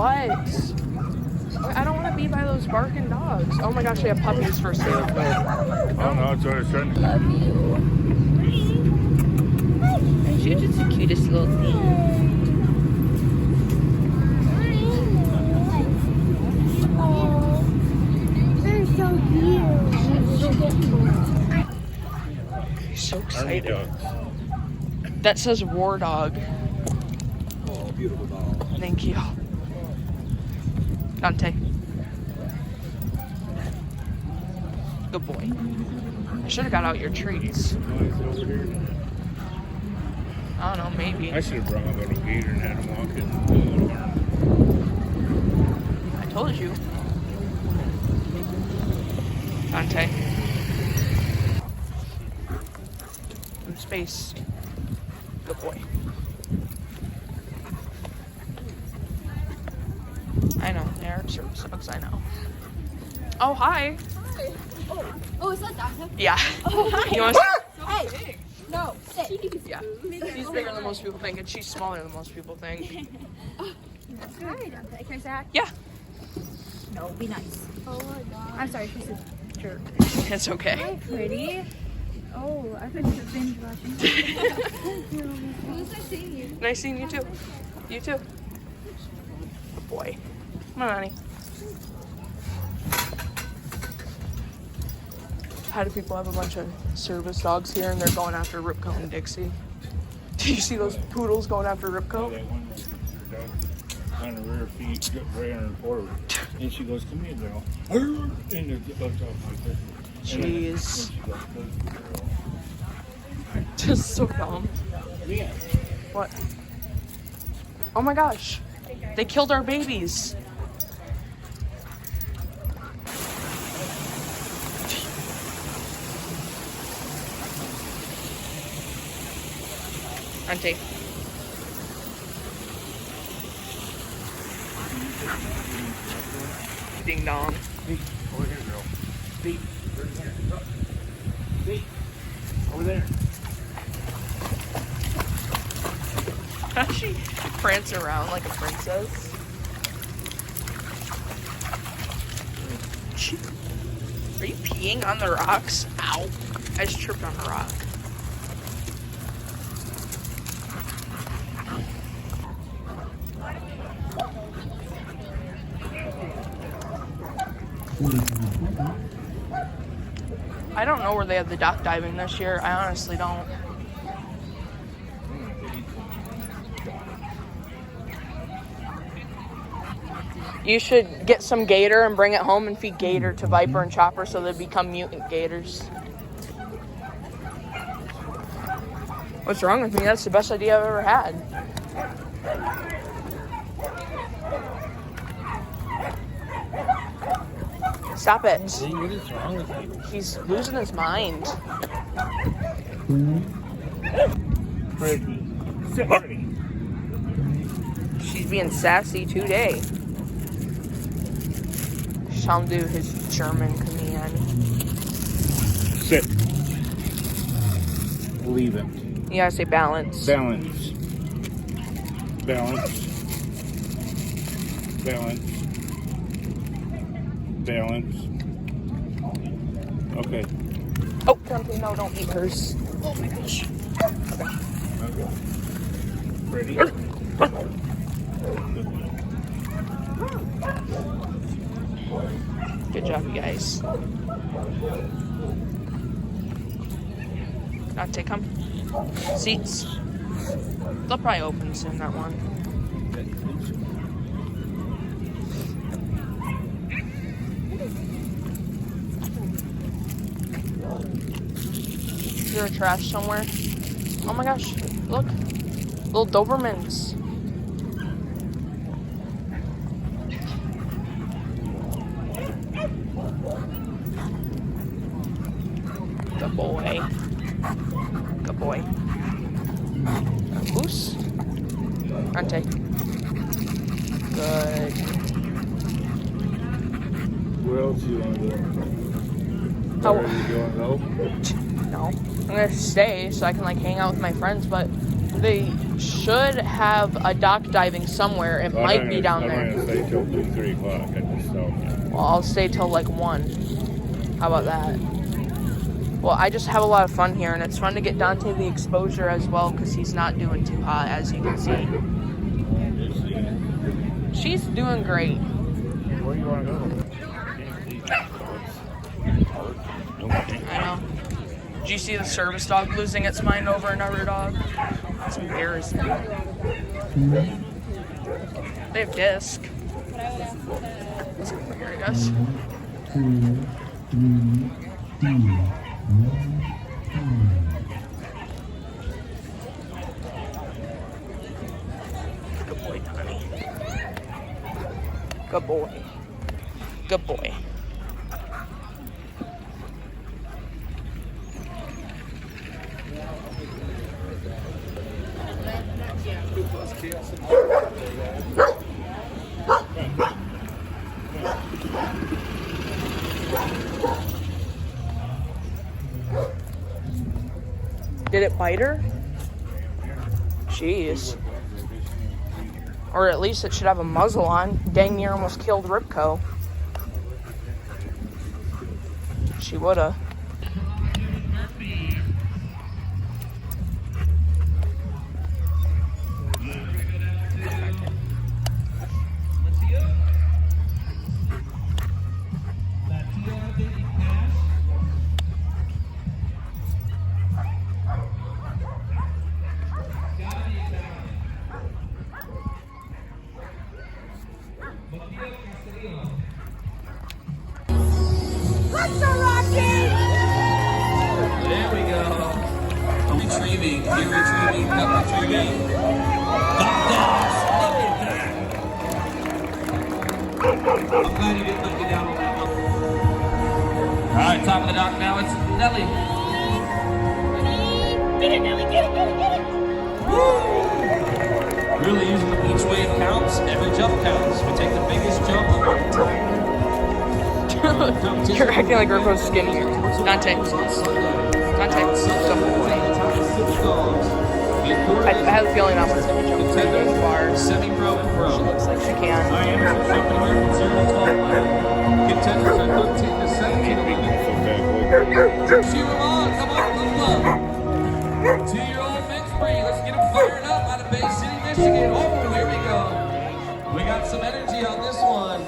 What? I don't want to be by those barking dogs. Oh my gosh, they have puppies for sale. Oh no, it's already starting. Love you. And you're just the cutest little thing. They're so cute. He's so excited. That says War Dog. Oh, beautiful dog. Thank you. Dante. Good boy. I should have got out your treats. I don't know, maybe. I should have brought my little gator and had him walk in. I told you. Dante. Some space. Good boy. I know, they are service dogs, I know. Oh, hi. Hi. Oh, is that Dante? Yeah. Oh, hi. You want to Hey. No, sit. Yeah. He's bigger than most people think, and she's smaller than most people think. Hi, Dante. Can I say hi? Yeah. No, be nice. Oh my god. I'm sorry, she's a jerk. It's okay. Hi, pretty. Oh, I've been binge watching. Thank you. It was nice seeing you. Nice seeing you too. You too. Good boy. Come on, honey. How do people have a bunch of service dogs here and they're going after Ripco and Dixie? Do you see those poodles going after Ripco? That one on the rear feet, right on her forward. And she goes, come here, girl. And the dog's off like this. Jeez. Just so dumb. Yeah. What? Oh my gosh. They killed our babies. Auntie. Ding dong. Hey, over here, girl. Hey, over there. Hey, over there. How's she prance around like a princess? Are you peeing on the rocks? Ow. I just tripped on a rock. I don't know where they have the dock diving this year. I honestly don't. You should get some gator and bring it home and feed gator to Viper and Chopper so they become mutant gators. What's wrong with me? That's the best idea I've ever had. Stop it. What is wrong with you? He's losing his mind. Pretty. Sit pretty. She's being sassy today. Shall do his German command. Sit. Leave it. You gotta say balance. Balance. Balance. Balance. Balance. Okay. Oh, Dante, no, don't eat hers. Oh my gosh. Okay. Ready? Good job, you guys. Dante, come. Seats. They'll probably open soon, that one. Is there a trash somewhere? Oh my gosh, look. Little Dobermans. Good boy. Good boy. Goose. Ante. Good. Where else do you want to go? Oh. Where are you going to go? No. I'm gonna stay so I can like hang out with my friends, but they should have a dock diving somewhere. It might be down there. I'm going to stay till 2, 3 o'clock. I just don't. Well, I'll stay till like 1. How about that? Well, I just have a lot of fun here, and it's fun to get Dante the exposure as well because he's not doing too hot, as you can see. She's doing great. Where do you want to go? I know. Did you see the service dog losing its mind over another dog? That's embarrassing. They have disc. Let's go over here, I guess. Good boy, Donnie. Good boy. Good boy. Did it bite her? Jeez. Or at least it should have a muzzle on. Dang near almost killed Ripco. She woulda. There we go. Retrieving. You're retrieving. Cup retrieving. Look at that. I'm glad you didn't put me down on that one. All right, top of the dock now. It's Nelly. Get it, Nelly. Get it, get it, get it. Woo! Really using each wave counts. Every jump counts. We take the biggest jump. You're acting like Ripco's skinnier. Dante. Dante. I have a feeling that one's going to jump pretty good far. Semi-pro and pro. She looks like she can. Diameter jumping here from 0 to 12. Contenders are 13 to 17. Cheer them on. Come on, little love. 2-year-old mixed breed. Let's get them fired up out of Bay City, Michigan. Oh, here we go. We got some energy on this one.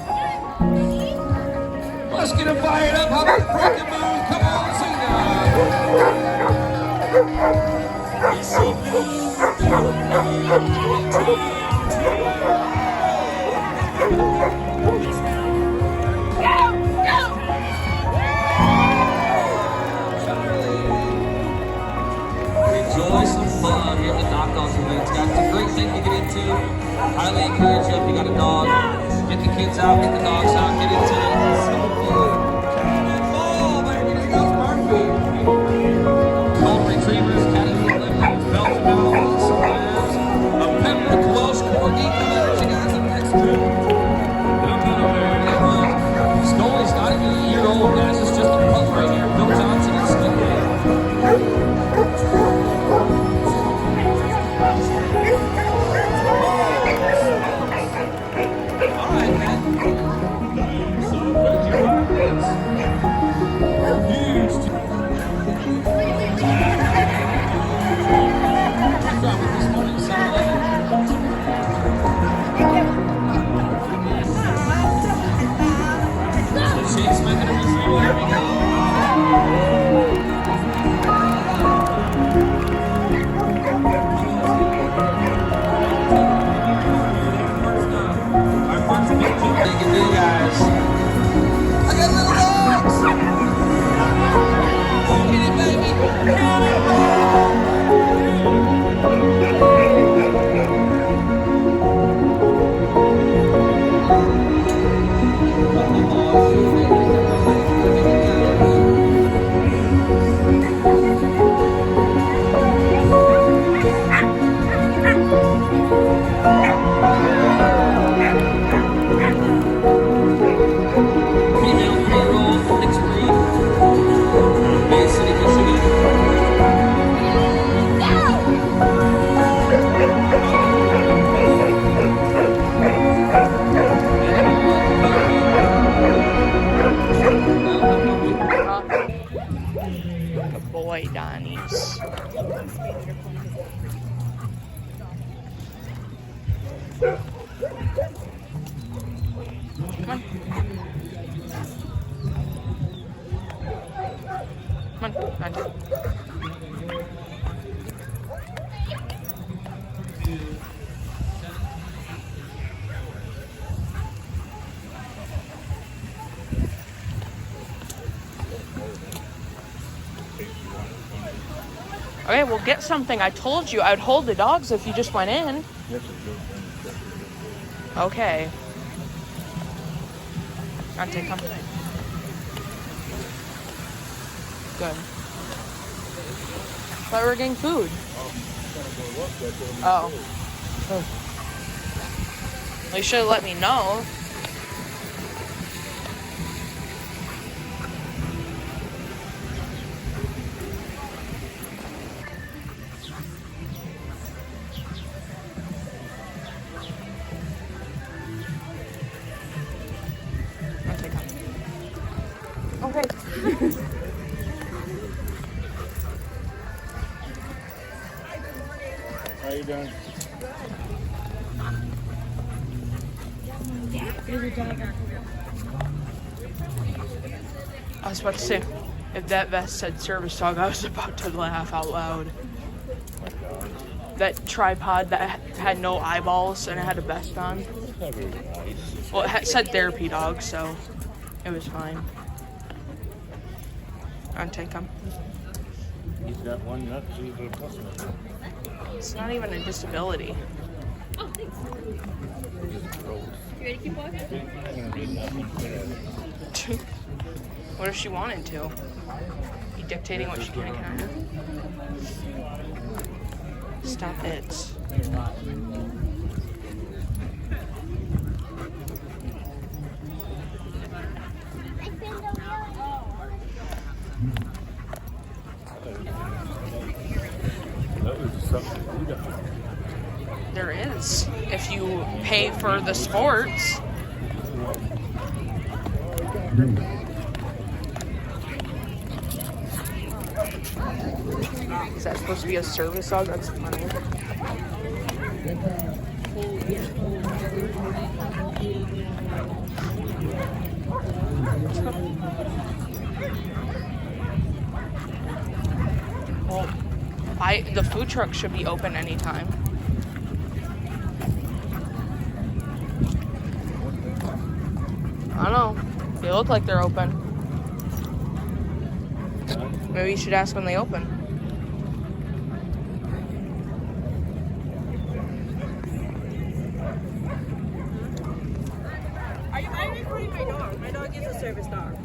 Let's get them fired up. How about Frankenmuth? Come on, sing Enjoy some fun here at the Dock Dogs events, guys. It's a great thing to get into. Highly encourage you if you got a dog. Get the kids out, get the dogs out, get into it. It's so fun. Oh, baby, there goes Murphy. Cold retrievers, Catahoula Lemons, Belgian Malinois, Slabs, a Pembroke Welsh Corgi. Come on, you guys, up next group. Scully's not even a year old, guys. It's just a pup right here. Bill Johnson and Scully. All right, man. So good, you are this. Huge. Drop it this morning, 7-Eleven. Shake's making a retrieval. Here we go. Our first big jump they can do, guys. I got little dogs. Get it, baby. Female 3-year-old mixed breed. Come on. Come on, Dante. Okay, well, get something. I told you I'd hold the dogs if you just went in. Okay. Dante, come. Good. Thought we were getting food. Oh. Well, you should have let me know. Okay. How you doing? I was about to say, if that vest said service dog, I was about to laugh out loud. That tripod that had no eyeballs and it had a vest on. Well, it said therapy dog, so it was fine. I'll take him. He's got one nut, so he's a plus nut. It's not even a disability. Oh, thanks. You ready to keep walking? What if she wanted to? You dictating what she can and can't? Stop it. There is. If you pay for the sports. Is that supposed to be a service dog? That's funny. Well, the food truck should be open anytime. I don't know. They look like they're open. Maybe you should ask when they open. I'm recording my dog. My dog is a service dog.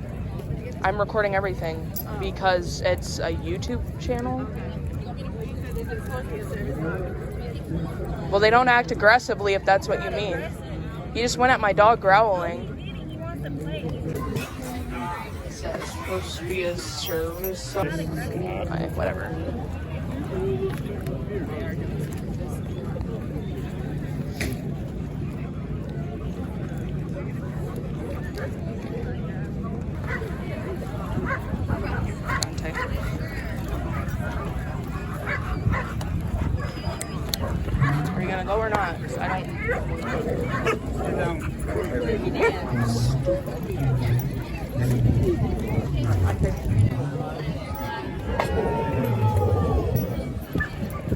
I'm recording everything because it's a YouTube channel. Well, they don't act aggressively if that's what you mean. You just went at my dog growling. It's supposed to be a service. Okay, whatever. Are you gonna go or not? 'Cause I don't.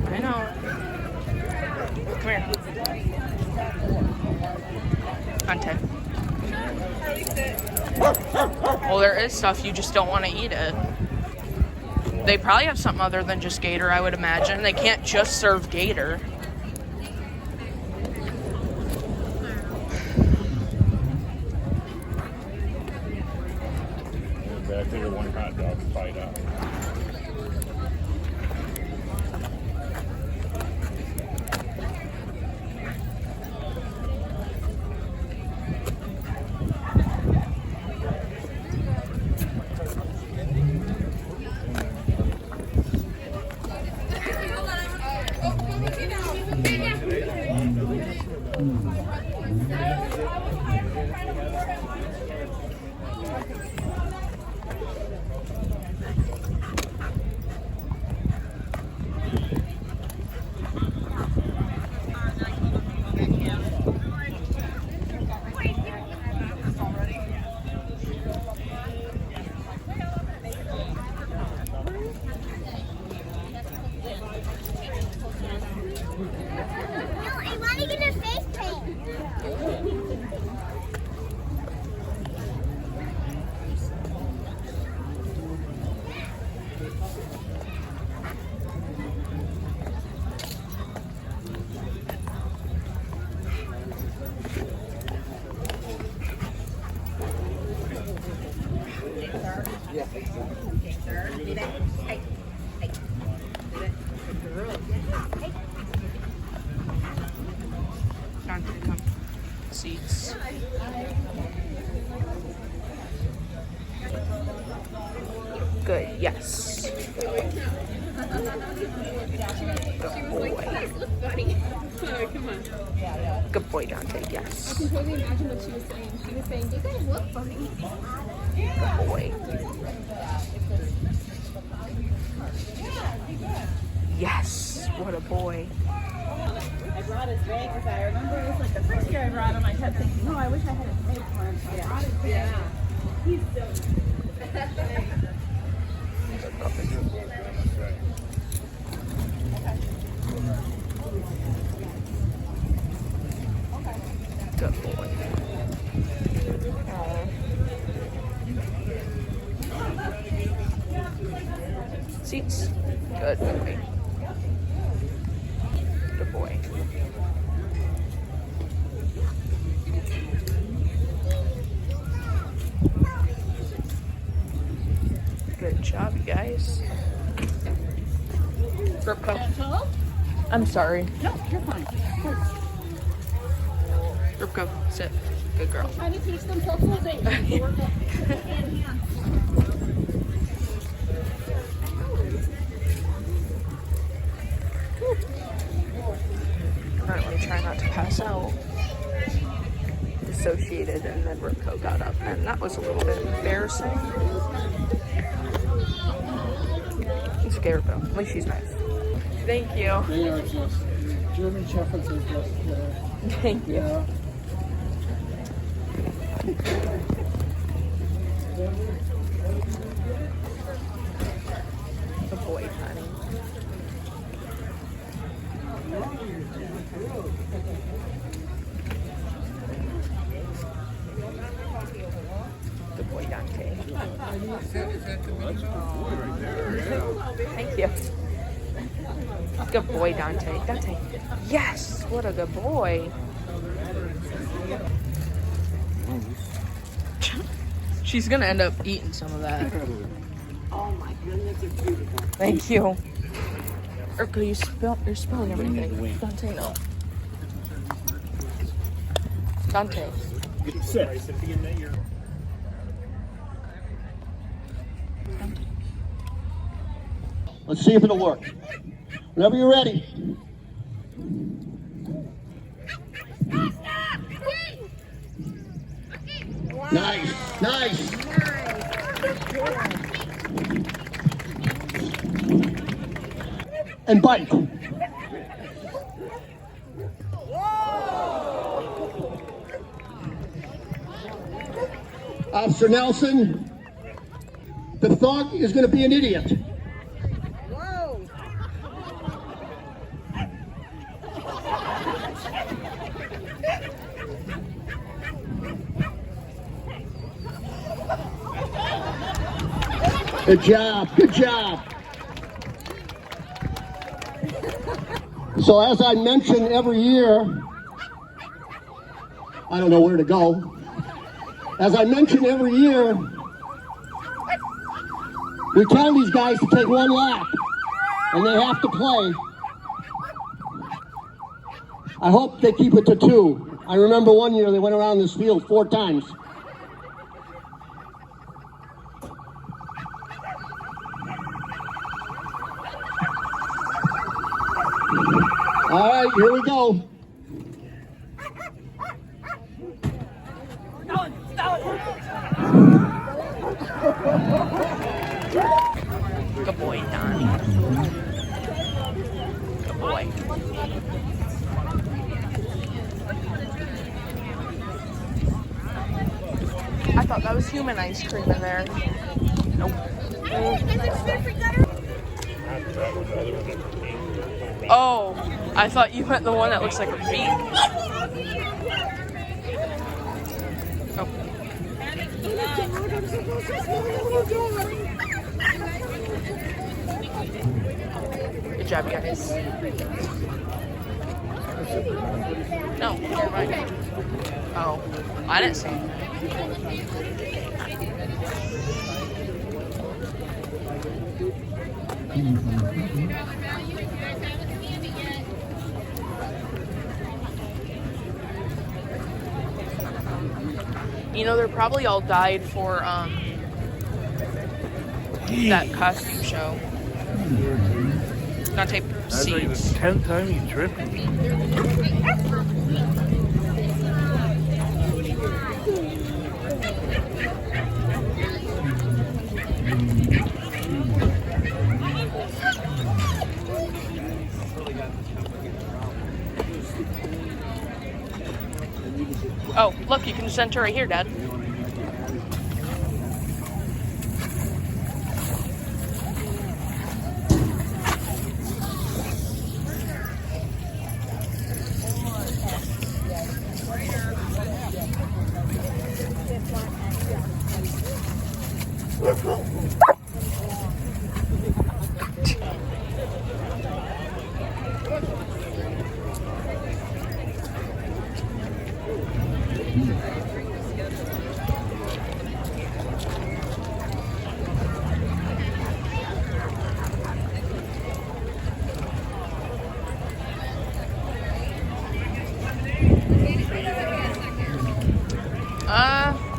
I know. Come here. Content. Well, there is stuff, you just don't want to eat it. They probably have something other than just gator, I would imagine. They can't just serve gator. I figure one hot dog to fight out. Dante, come. Seats. Good, yes. Good boy. Come on. Good boy, Dante, yes. I can totally imagine what she was saying. She was saying, you guys look funny. Good boy. Yes, what a boy. I brought his bag because I remember it was like the first year I brought him. I kept thinking, no, I wish I had a bag for him. So I brought his bag. Yeah. He's so. Good boy. Seats. Good boy. Good boy. Good job, you guys. Ripco. I'm sorry. No, you're fine. Ripco, sit. Good girl. Trying to teach them socialization. Work up hand. Alright, let me try not to pass out. Dissociated, and then Ripco got up, and that was a little bit embarrassing. It's okay, Ripco. At least she's nice. Thank you. They are just German shepherds are just Thank you. yeah. Good boy, honey. Good boy, Dante. Thank you. Good boy, Dante. Dante. Yes, what a good boy. She's gonna end up eating some of that. Oh my goodness, it's beautiful. Thank you. Urkel, you're spilling everything. Dante, no. Dante. Sit. Let's see if it'll work. Whenever you're ready. Nice, nice. And bite. Officer Nelson, the thug is going to be an idiot. Good job, good job. So as I mention every year, I don't know where to go. As I mention every year, we tell these guys to take one lap, and they have to play. I hope they keep it to 2. I remember one year they went around this field 4 times. All right, here we go. Good boy, Donnie. Good boy. I thought that was human ice cream in there. Nope. Oh, I thought you meant the one that looks like a bee. Oh. Good job, guys. No, never mind. Oh, I didn't see it. You know, they're probably all died for that costume show. Dante, That's like the seats. 10th time you tripped me. Oh, look, you can just enter right here, Dad.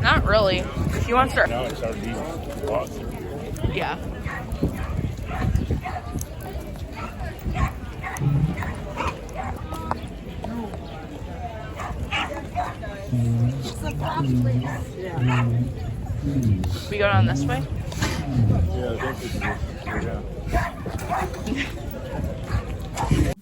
Not really. If you want to start. Now it's already walk through. Yeah. We go down this way? Yeah, I think this is yeah.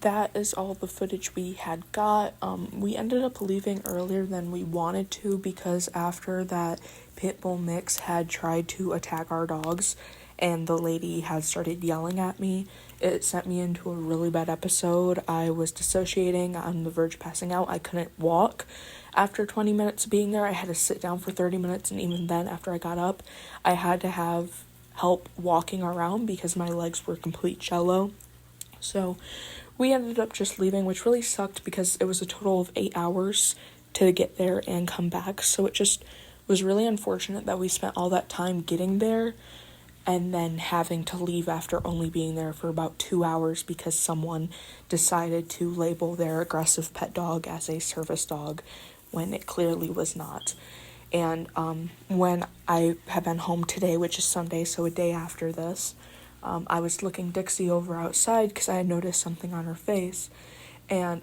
That is all the footage we had got. We ended up leaving earlier than we wanted to because after that pit bull mix had tried to attack our dogs and the lady had started yelling at me, it sent me into a really bad episode. I was dissociating, on the verge of passing out. I couldn't walk. After 20 minutes being there, I had to sit down for 30 minutes, and even then, after I got up, I had to have help walking around because my legs were complete jello. So we ended up just leaving, which really sucked because it was a total of 8 hours to get there and come back. So it just was really unfortunate that we spent all that time getting there and then having to leave after only being there for about 2 hours because someone decided to label their aggressive pet dog as a service dog when it clearly was not. And when I have been home today, which is Sunday, so a day after this, I was looking Dixie over outside because I had noticed something on her face, and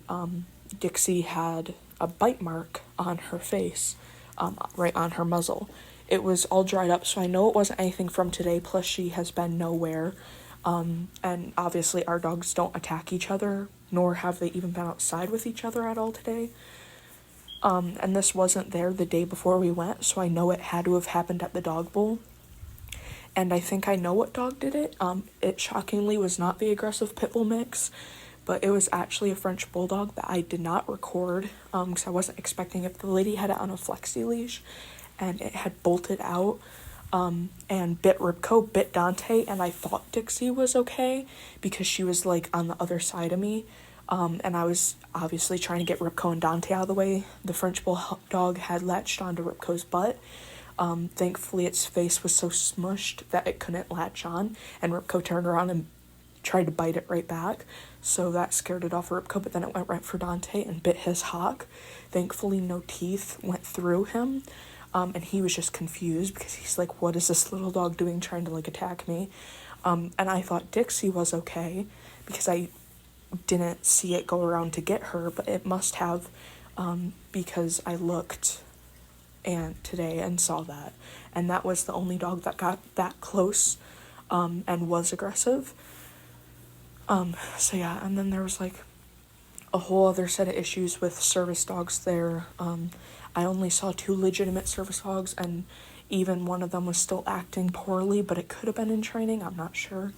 Dixie had a bite mark on her face, right on her muzzle. It was all dried up, so I know it wasn't anything from today, plus she has been nowhere, and obviously our dogs don't attack each other, nor have they even been outside with each other at all today. And this wasn't there the day before we went, so I know it had to have happened at the dog bowl. And I think I know what dog did it. It shockingly was not the aggressive pit bull mix, but it was actually a French bulldog that I did not record, because I wasn't expecting it. The lady had it on a flexi leash, and it had bolted out, and bit Ripco, bit Dante, and I thought Dixie was okay, because she was, like, on the other side of me, and I was obviously trying to get Ripco and Dante out of the way. The French bulldog had latched onto Ripco's butt. Thankfully its face was so smushed that it couldn't latch on, and Ripco turned around and tried to bite it right back, so that scared it off Ripco, but then it went right for Dante and bit his hock. Thankfully no teeth went through him, and he was just confused because he's like, what is this little dog doing trying to, like, attack me? And I thought Dixie was okay because I didn't see it go around to get her, but it must have, because I looked today and saw that, and that was the only dog that got that close, and was aggressive. So yeah, and then there was, like, a whole other set of issues with service dogs there. I only saw 2 legitimate service dogs, and even one of them was still acting poorly, but it could have been in training, I'm not sure.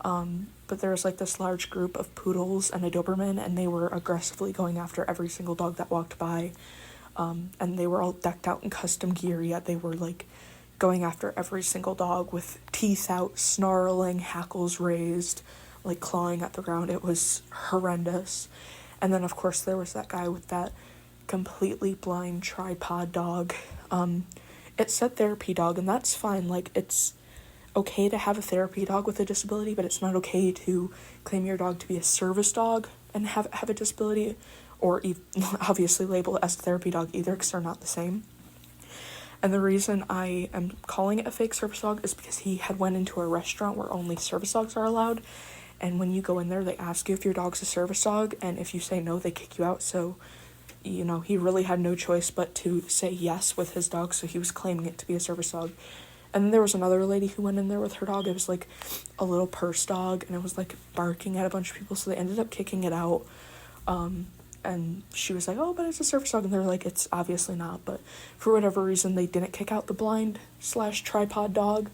But there was, like, this large group of poodles and a Doberman, and they were aggressively going after every single dog that walked by. And they were all decked out in custom gear, yet they were, like, going after every single dog with teeth out, snarling, hackles raised, like, clawing at the ground. It was horrendous. And then, of course, there was that guy with that completely blind tripod dog. It said therapy dog, and that's fine. Like, it's okay to have a therapy dog with a disability, but it's not okay to claim your dog to be a service dog and have a disability, or obviously label it as a therapy dog either, because they're not the same. And the reason I am calling it a fake service dog is because he had went into a restaurant where only service dogs are allowed. And when you go in there, they ask you if your dog's a service dog. And if you say no, they kick you out. So, you know, he really had no choice but to say yes with his dog. So he was claiming it to be a service dog. And then there was another lady who went in there with her dog. It was like a little purse dog. And it was like barking at a bunch of people. So they ended up kicking it out. And she was like, oh, but it's a service dog. And they're like, it's obviously not. But for whatever reason, they didn't kick out the blind/tripod dog,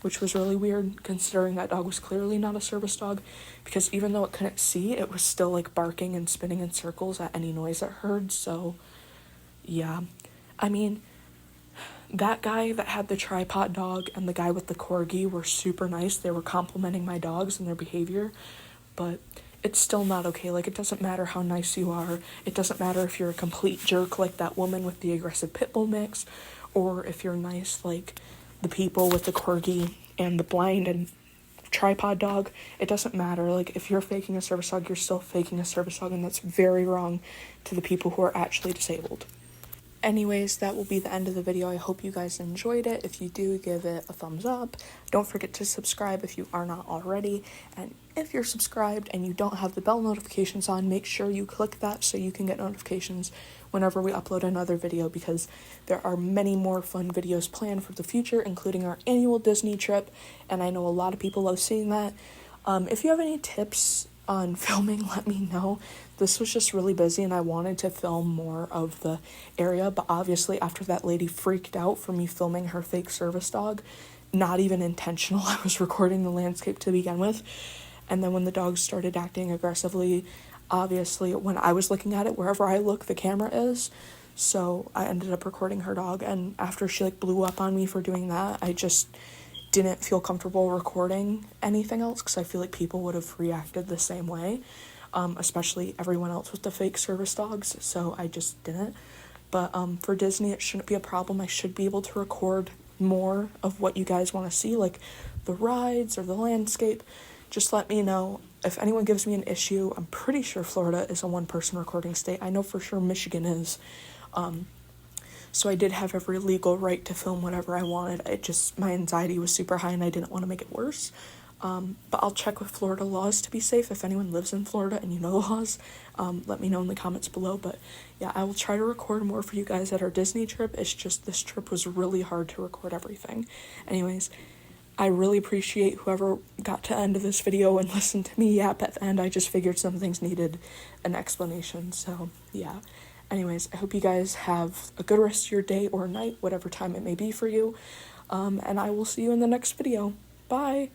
which was really weird considering that dog was clearly not a service dog. Because even though it couldn't see, it was still like barking and spinning in circles at any noise it heard. So, yeah. I mean, that guy that had the tripod dog and the guy with the corgi were super nice. They were complimenting my dogs and their behavior. But it's still not okay. Like, it doesn't matter how nice you are. It doesn't matter if you're a complete jerk like that woman with the aggressive pit bull mix, or if you're nice like the people with the corgi and the blind and tripod dog. It doesn't matter. Like, if you're faking a service dog, you're still faking a service dog, and that's very wrong to the people who are actually disabled. Anyways, that will be the end of the video. I hope you guys enjoyed it. If you do, give it a thumbs up. Don't forget to subscribe if you are not already. And if you're subscribed and you don't have the bell notifications on, make sure you click that so you can get notifications whenever we upload another video, because there are many more fun videos planned for the future, including our annual Disney trip. And I know a lot of people love seeing that. If you have any tips on filming, let me know. This was just really busy and I wanted to film more of the area, but obviously after that lady freaked out for me filming her fake service dog, not even intentional, I was recording the landscape to begin with, and then when the dog started acting aggressively, obviously when I was looking at it, wherever I look the camera is, so I ended up recording her dog. And after she like blew up on me for doing that, I just didn't feel comfortable recording anything else because I feel like people would have reacted the same way, especially everyone else with the fake service dogs, so I just didn't. But for Disney, it shouldn't be a problem. I should be able to record more of what you guys want to see, like the rides or the landscape. Just let me know. If anyone gives me an issue, I'm pretty sure Florida is a one-person recording state. I know for sure Michigan is. So I did have every legal right to film whatever I wanted. It just, my anxiety was super high and I didn't want to make it worse. But I'll check with Florida laws to be safe. If anyone lives in Florida and you know the laws, let me know in the comments below. But yeah, I will try to record more for you guys at our Disney trip. It's just this trip was really hard to record everything. Anyways, I really appreciate whoever got to the end of this video and listened to me yap at the end. I just figured some things needed an explanation. So yeah. Anyways, I hope you guys have a good rest of your day or night, whatever time it may be for you. And I will see you in the next video. Bye!